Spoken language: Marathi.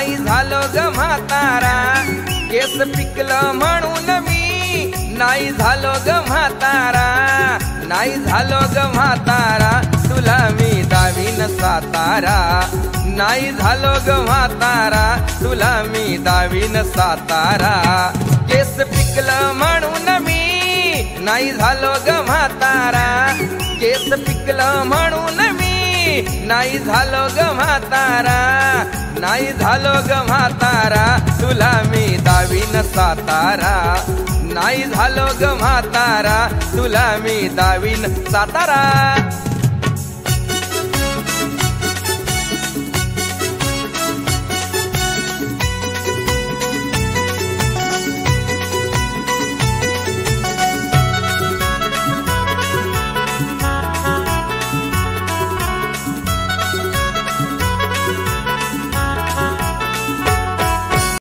नाही झालो ग म्हातारा, केस पिकलं म्हणून मी नाही झालो ग म्हातारा, नाही झालो ग म्हातारा, तुला मी दावीन सातारा, नाही झालो ग म्हातारा, तुला मी दावीन सातारा. केस पिकलं म्हणून मी नाही झालो ग म्हातारा, केस पिकलं म्हणून मी नाही झालो ग म्हातारा, नाही झालो ग म्हातारा, तुला मी दावीन सातारा, नाही झालो ग म्हातारा, तुला मी दावीन सातारा.